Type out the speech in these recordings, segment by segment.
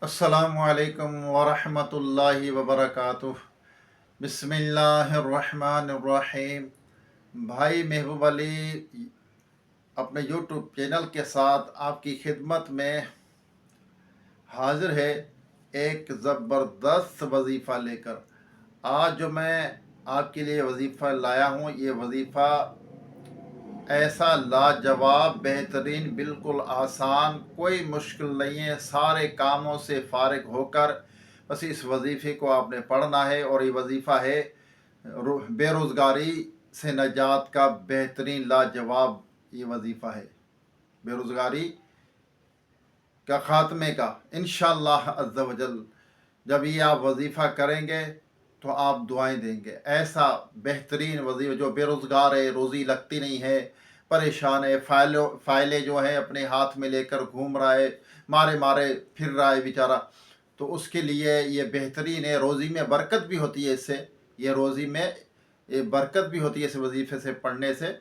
अस्सलामुअलैकुम वरहमतुल्लाहि वबरकातुह। बिस्मिल्लाहिर्रहमानिर्रहीम। भाई महबूब अली अपने यूट्यूब चैनल के साथ आपकी खिदमत में हाजिर है, एक ज़बरदस्त वजीफ़ा लेकर। आज जो मैं आपके लिए वजीफ़ा लाया हूँ, ये वजीफ़ा ऐसा लाजवाब, बेहतरीन, बिल्कुल आसान, कोई मुश्किल नहीं है। सारे कामों से फारिग होकर बस इस वजीफ़े को आपने पढ़ना है। और ये वजीफ़ा है बेरोज़गारी से नजात का बेहतरीन लाजवाब ये वजीफ़ा है, बेरोज़गारी का ख़ात्मे का इंशाअल्लाह अज़्ज़ व जल। जब ये आप वजीफ़ा करेंगे तो आप दुआएं देंगे। ऐसा बेहतरीन वजीफ़ा, जो बेरोज़गार है, रोज़ी लगती नहीं है, परेशान है, फाइलें जो है अपने हाथ में लेकर घूम रहा है, मारे मारे फिर रहा है बेचारा, तो उसके लिए ये बेहतरीन है। रोज़ी में बरकत भी होती है इससे, ये रोज़ी में ये बरकत भी होती है इस वजीफ़े से पढ़ने से।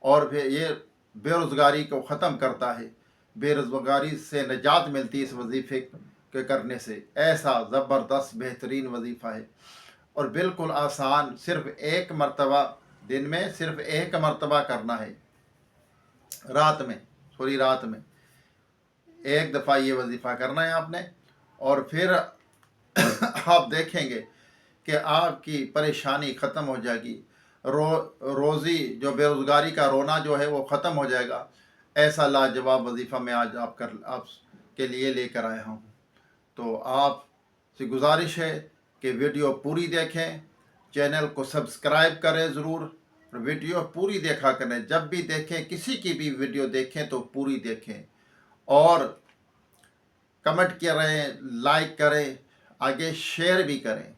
और फिर ये बेरोज़गारी को ख़त्म करता है, बेरोज़गारी से निजात मिलती है इस वजीफ़े के करने से। ऐसा ज़बरदस्त बेहतरीन वजीफ़ा है और बिल्कुल आसान। सिर्फ़ एक मरतबा दिन में, सिर्फ़ एक मरतबा करना है, रात में एक दफ़ा ये वजीफ़ा करना है आपने। और फिर आप देखेंगे कि आपकी परेशानी ख़त्म हो जाएगी। रोज़ी, जो बेरोज़गारी का रोना जो है वो ख़त्म हो जाएगा। ऐसा लाजवाब वजीफ़ा मैं आज आपके लिए लेकर आया हूँ। तो आपसे गुजारिश है कि वीडियो पूरी देखें, चैनल को सब्सक्राइब करें ज़रूर, वीडियो पूरी देखा करें। जब भी देखें, किसी की भी वीडियो देखें तो पूरी देखें और कमेंट करें, लाइक करें, आगे शेयर भी करें।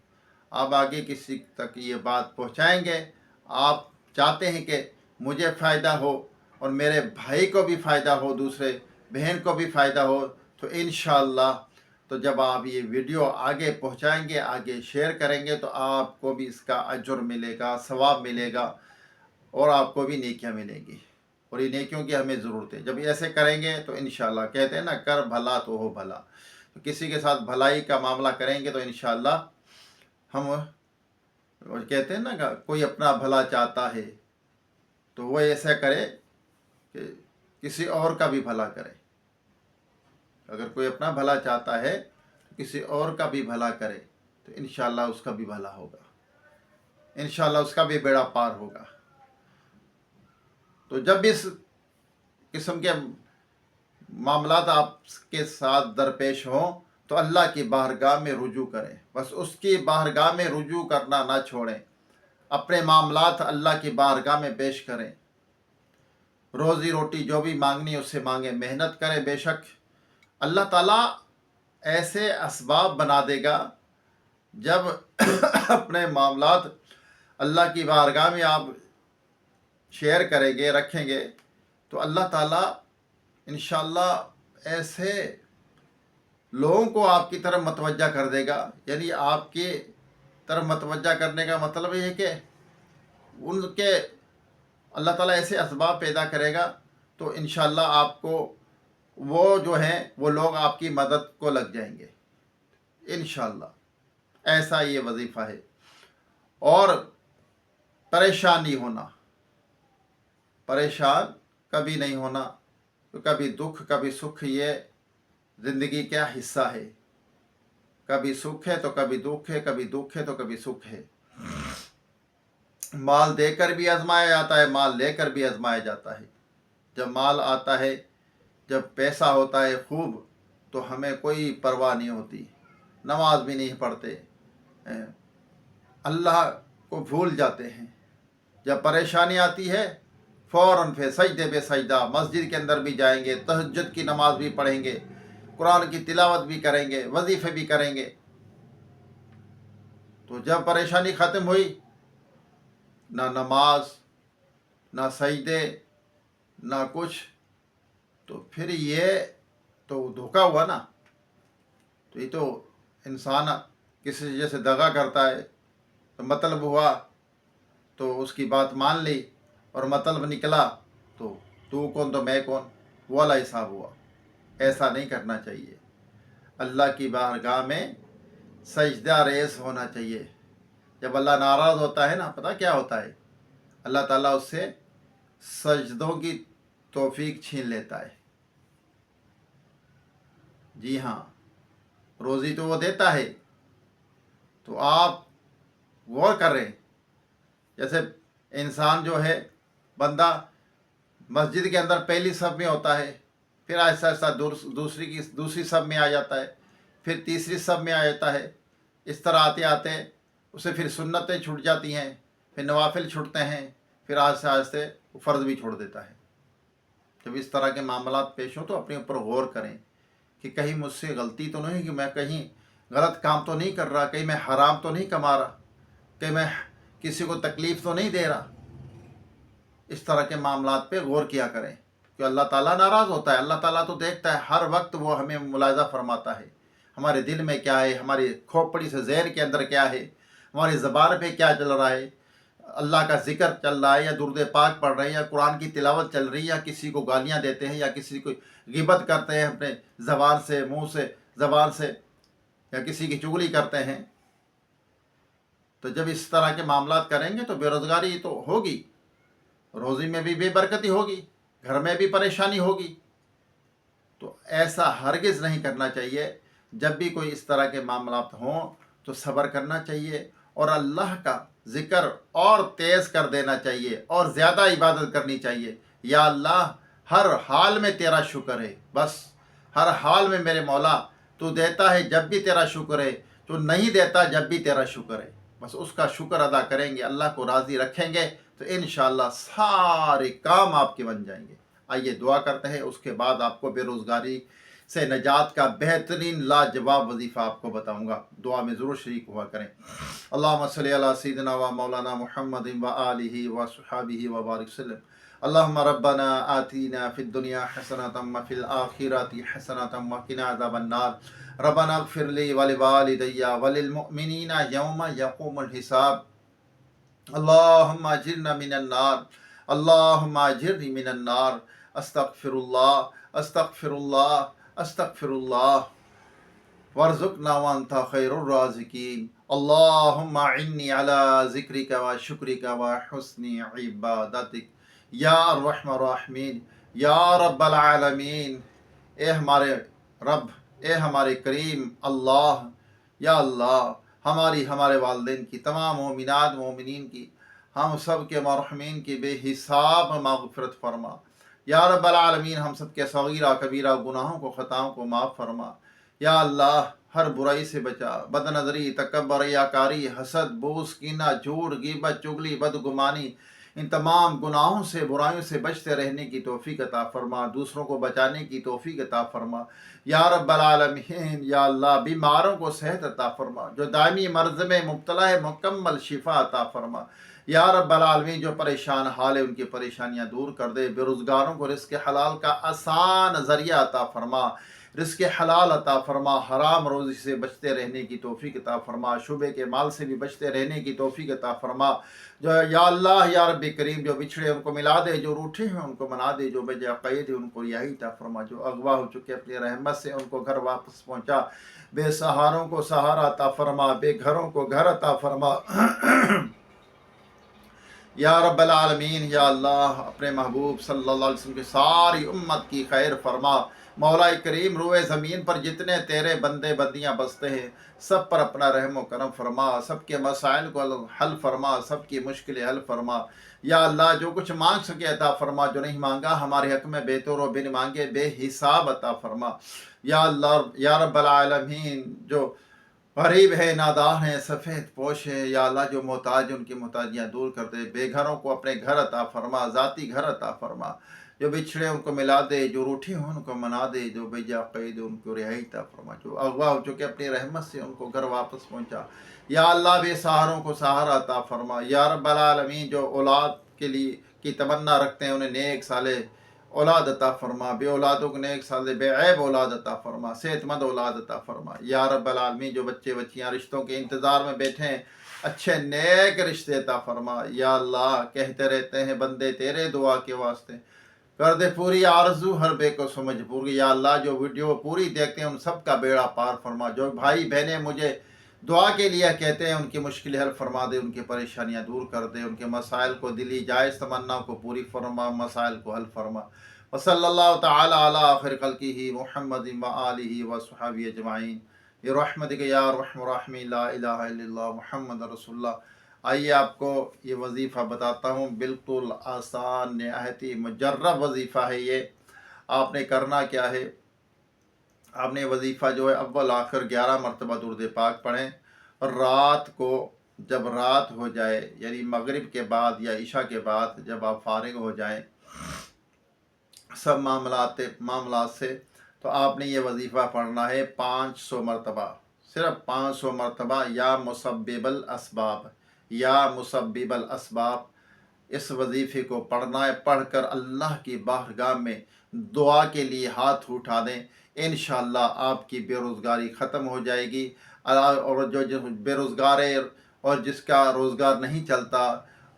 आप आगे किसी तक ये बात पहुंचाएंगे। आप चाहते हैं कि मुझे फ़ायदा हो और मेरे भाई को भी फ़ायदा हो, दूसरे बहन को भी फ़ायदा हो, तो इंशाअल्लाह तो जब आप ये वीडियो आगे पहुंचाएंगे, आगे शेयर करेंगे, तो आपको भी इसका अजर मिलेगा, सवाब मिलेगा और आपको भी नेकियां मिलेंगी। और ये नेकियों की हमें ज़रूरत है। जब ऐसे करेंगे तो इंशाअल्लाह, कहते हैं ना, कर भला तो हो भला। तो किसी के साथ भलाई का मामला करेंगे तो इंशाअल्लाह हम, और कहते हैं ना, कोई अपना भला चाहता है तो वो ऐसा करे कि किसी और का भी भला करे। अगर कोई अपना भला चाहता है तो किसी और का भी भला करे, तो इंशाअल्लाह उसका भी भला होगा, इंशाअल्लाह उसका भी बेड़ा पार होगा। तो जब भी इस किस्म के मामलात आपके साथ दरपेश हों तो अल्लाह की बारगाह में रुजू करें। बस उसकी बारगाह में रुजू करना ना छोड़ें। अपने मामलात अल्लाह की बारगाह में पेश करें। रोज़ी रोटी जो भी मांगनी उससे मांगे, मेहनत करें। बेशक अल्लाह ताला ऐसे असबाब बना देगा। जब अपने मामलात अल्लाह की बारगाह में आप शेयर करेंगे, रखेंगे, तो अल्लाह ताला इंशाअल्लाह ऐसे लोगों को आपकी तरफ मतवज्जा कर देगा। यानी आपके तरफ मतवज्जा करने का मतलब ये है कि उनके अल्लाह ताला ऐसे असबाब पैदा करेगा, तो इंशाअल्लाह आपको वो जो हैं वो लोग आपकी मदद को लग जाएंगे इंशाअल्लाह। ऐसा ये वजीफ़ा है। और परेशान नहीं होना, परेशान कभी नहीं होना। तो कभी दुख कभी सुख, ये ज़िंदगी का हिस्सा है। कभी सुख है तो कभी दुख है, कभी दुख है तो कभी सुख है। माल देकर भी आजमाया जाता है, माल लेकर भी आजमाया जाता है। जब माल आता है, जब पैसा होता है खूब, तो हमें कोई परवाह नहीं होती, नमाज भी नहीं पढ़ते, अल्लाह को भूल जाते हैं। जब परेशानी आती है, फ़ौरन फिर सजदे पे सजदा, मस्जिद के अंदर भी जाएंगे, तहज्जुद की नमाज भी पढ़ेंगे, कुरान की तिलावत भी करेंगे, वजीफ़े भी करेंगे। तो जब परेशानी ख़त्म हुई, ना नमाज, ना सजदे, ना कुछ, तो फिर ये तो धोखा हुआ ना। तो ये तो इंसान किसी से जैसे दगा करता है, तो मतलब हुआ तो उसकी बात मान ली और मतलब निकला तो तू कौन तो मैं कौन, वो वाला हिसाब हुआ। ऐसा नहीं करना चाहिए। اللہ کی بارگاہ میں سجدہ ریز ہونا چاہیے۔ جب اللہ ناراض ہوتا ہے نا، پتہ کیا ہوتا ہے؟ اللہ تعالیٰ اس سے سجدوں کی توفیق چھین لیتا ہے۔ جی ہاں، روزی تو وہ دیتا ہے، تو آپ غور کر رہے ہیں، جیسے انسان جو ہے، بندہ مسجد کے اندر پہلی صف میں ہوتا ہے، پھر آہستہ آہستہ دوسری صف میں آ جاتا ہے، پھر تیسری صف میں آ جاتا ہے۔ اس طرح آتے آتے اسے پھر سنتیں چھوٹ جاتی ہیں، پھر نوافل چھوٹتے ہیں، پھر آہستہ آہستہ وہ فرض بھی چھوڑ دیتا ہے۔ جب اس طرح کے معاملات پیش ہوں تو اپنے اوپر غور کریں کہ کہیں مجھ سے غلطی تو نہیں، کہ میں کہیں غلط کام تو نہیں کر رہا، کہیں میں حرام تو نہیں کما رہا، کہ میں کسی کو تکلیف تو نہیں دے رہا۔ اس طرح کے معاملات پہ غور کیا کریں، کہ اللہ تعالیٰ ناراض ہوتا ہے۔ اللہ تعالیٰ تو دیکھتا ہے، ہر وقت وہ ہمیں ملاحظہ فرماتا ہے، ہمارے دل میں کیا ہے، ہماری کھوپڑی سے ذہن کے اندر کیا ہے، ہماری زبان پہ کیا چل رہا ہے، اللہ کا ذکر چل رہا ہے یا درود پاک پڑھ رہے ہیں یا قرآن کی تلاوت چل رہی ہے، یا کسی کو گالیاں دیتے ہیں یا کسی کو غیبت کرتے ہیں اپنے زبان سے، منہ سے، زبان سے، یا کسی کی چغلی کرتے ہیں۔ تو جب اس طرح کے معاملات کریں گے تو بے روزگاری تو ہوگی، روزی میں بھی بے برکتی ہوگی، گھر میں بھی پریشانی ہوگی۔ تو ایسا ہرگز نہیں کرنا چاہیے۔ جب بھی کوئی اس طرح کے معاملات ہوں تو صبر کرنا چاہیے، اور اللہ کا ذکر اور تیز کر دینا چاہیے، اور زیادہ عبادت کرنی چاہیے۔ یا اللہ، ہر حال میں تیرا شکر ہے، بس ہر حال میں میرے مولا تو دیتا ہے جب بھی تیرا شکر ہے، تو نہیں دیتا جب بھی تیرا شکر ہے، بس اس کا شکر ادا کریں گے، اللہ کو راضی رکھیں گے تو انشاءاللہ سارے کام آپ کے بن جائیں گے۔ آئیے دعا کرتے ہیں، اس کے بعد آپ کو بے روزگاری سے نجات کا بہترین لاجواب وظیفہ آپ کو بتاؤں گا۔ دعا میں ضرور شریک ہوا کریں۔ اللہم صلی علی سیدنا و مولانا محمد و آلہ و صحابہ و بارک وسلم۔ اللہم ربنا آتینا فی الدنیا حسنۃ و فی الآخرۃ حسنۃ و قنا عذاب النار۔ ربنا اغفر لی ولوالدی وللمؤمنین یوم یقوم الحساب۔ اللہم اجرنا من النار، اللہم اجرنی من النار۔ استغفر اللہ، استغفر اللہ، استغفر اللہ، وارزقنا وانت خیر الرازقین۔ اللہم اعنی علی ذکرک و شکرک و حسن عبادتک یا ارحم الراحمین یا رب العالمین۔ اے ہمارے رب، اے ہمارے کریم اللہ، یا اللہ، ہمارے والدین کی، تمام مومنات مومنین کی، ہم سب کے مرحومین کی بے حساب مغفرت فرما۔ یا رب العالمین، ہم سب کے صغیرہ کبیرہ گناہوں کو، خطاؤں کو معاف فرما۔ یا اللہ، ہر برائی سے بچا، بد نظری، تکبر، ریاکاری، حسد، بغض، کینہ، جھوٹ، غیبت، چغلی، بدگمانی، ان تمام گناہوں سے، برائیوں سے بچتے رہنے کی توفیق عطا فرما، دوسروں کو بچانے کی توفیق عطا فرما۔ یا رب العالمین، یا اللہ، بیماروں کو صحت عطا فرما، جو دائمی مرض میں مبتلا ہے مکمل شفا عطا فرما۔ یا رب العالمین، جو پریشان حال ہے ان کی پریشانیاں دور کر دے، بے روزگاروں کو رزق حلال کا آسان ذریعہ عطا فرما، رزق حلال عطا فرما، حرام روزی سے بچتے رہنے کی توفیق عطا فرما، شعبے کے مال سے بھی بچتے رہنے کی توفیق عطا فرما۔ جو یا اللہ، یا رب کریم، جو بچھڑے ان کو ملا دے، جو روٹھے ہیں ان کو منا دے، جو بے جا قید ہے ان کو رہائی عطا فرما، جو اغوا ہو چکے اپنی رحمت سے ان کو گھر واپس پہنچا، بے سہاروں کو سہارا عطا فرما، بے گھروں کو گھر عطا فرما۔ یا رب العالمین، یا اللہ، اپنے محبوب صلی اللہ علیہ وسلم کی ساری امت کی خیر فرما۔ مولا کریم، روئے زمین پر جتنے تیرے بندے بندیاں بستے ہیں، سب پر اپنا رحم و کرم فرما، سب کے مسائل کو حل فرما، سب کی مشکلیں حل فرما۔ یا اللہ، جو کچھ مانگ سکے عطا فرما، جو نہیں مانگا ہمارے حق میں بے طور و بن مانگے بے حساب عطا فرما۔ یا اللہ، یا رب العالمین، جو غریب ہے، نادار ہیں، سفید پوش ہے، یا اللہ، جو محتاج ان کی محتاجیاں دور کر دے، بے گھروں کو اپنے گھر عطا فرما، ذاتی گھر عطا فرما، جو بچھڑے ان کو ملا دے، جو روٹھے ہوں ان کو منا دے، جو بے جا قید ان کو رہائی عطا فرما، جو اغوا ہو چکے اپنی رحمت سے ان کو گھر واپس پہنچا۔ یا اللہ، بے سہاروں کو سہارا عطا فرما۔ یا رب العالمین، جو اولاد کے لیے کی تمنا رکھتے ہیں انہیں نیک صالح اولاد عطا فرما، بے اولادوں کو نیک صالح بے عیب اولاد عطا فرما، صحت مند اولاد عطا فرما۔ یا رب العالمین، جو بچے بچیاں رشتوں کے انتظار میں بیٹھے ہیں، اچھے نیک رشتے عطا فرما۔ یا اللہ، کہتے رہتے ہیں بندے تیرے دعا کے واسطے، कर दे पूरी आरजू हर बेकसो मजबूर। या अल्लाह जो वीडियो पूरी देखते हैं उन सब का बेड़ा पार फरमा। जो भाई बहनें मुझे दुआ के लिए कहते हैं उनकी मुश्किल हल फरमा दे, उनकी परेशानियां दूर कर दे, उनके मसाइल को, दिली जायज़ तमन्नाओं को पूरी फरमा, मसाइल को हल फरमा। वसल्लल्लाहु तआला अला आखिर खल्किही मुहम्मदिन व आलिही व सहाबी अजमाइन बिरहमतिका या अरहमर राहिमीन ला इलाहा इल्लल्लाह मुहम्मद रसूलुल्लाह। आइए आपको ये वजीफ़ा बताता हूँ, बिल्कुल आसान नहायत ही मुजर्रब वजीफ़ा है ये। आपने करना क्या है, आपने वजीफ़ा जो है अव्वल आखिर 11 मरतबा दुरूद पाक पढ़ें, और रात को जब रात हो जाए यानी मगरिब के बाद या इशा के बाद जब आप फारिग हो जाएं सब मामलात से, तो आपने ये वजीफ़ा पढ़ना है 500 मरतबा, सिर्फ 500 मरतबा। या मुसब्बिबल असबाब, या मुसब्बिबल असबाब, इस वजीफ़े को पढ़ना है। पढ़कर अल्लाह की बारगाह में दुआ के लिए हाथ उठा दें, इंशाअल्लाह आपकी बेरोज़गारी ख़त्म हो जाएगी। और जो बेरोज़गार है और जिसका रोज़गार नहीं चलता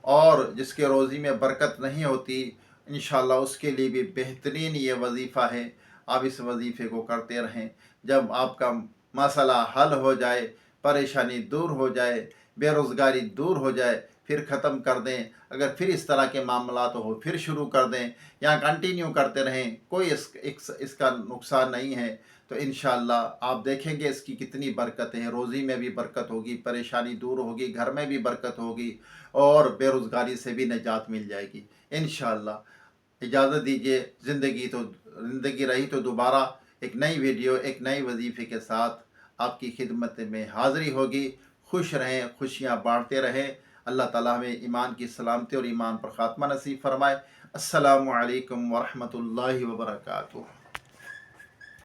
और जिसके रोज़ी में बरकत नहीं होती, इंशाअल्लाह उसके लिए भी बेहतरीन ये वजीफ़ा है। आप इस वजीफ़े को करते रहें। जब आपका मसला हल हो जाए, परेशानी दूर हो जाए, बेरोज़गारी दूर हो जाए, फिर ख़त्म कर दें। अगर फिर इस तरह के मामला तो हो फिर शुरू कर दें, या कंटिन्यू करते रहें, कोई इसका नुकसान नहीं है। तो इंशाअल्लाह आप देखेंगे इसकी कितनी बरकतें हैं। रोज़ी में भी बरकत होगी, परेशानी दूर होगी, घर में भी बरकत होगी, और बेरोज़गारी से भी निजात मिल जाएगी इंशाअल्लाह। इजाज़त दीजिए, ज़िंदगी रही तो दोबारा एक नई वीडियो, एक नई वजीफ़े के साथ आपकी खिदमत में हाज़िरी होगी। खुश रहें, खुशियाँ बांटते रहें। अल्लाह ताला हमें ईमान की सलामती और ईमान पर ख़ात्मा नसीब फरमाए। अस्सलामु अलैकुम व रहमतुल्लाहि व बरकातुहू।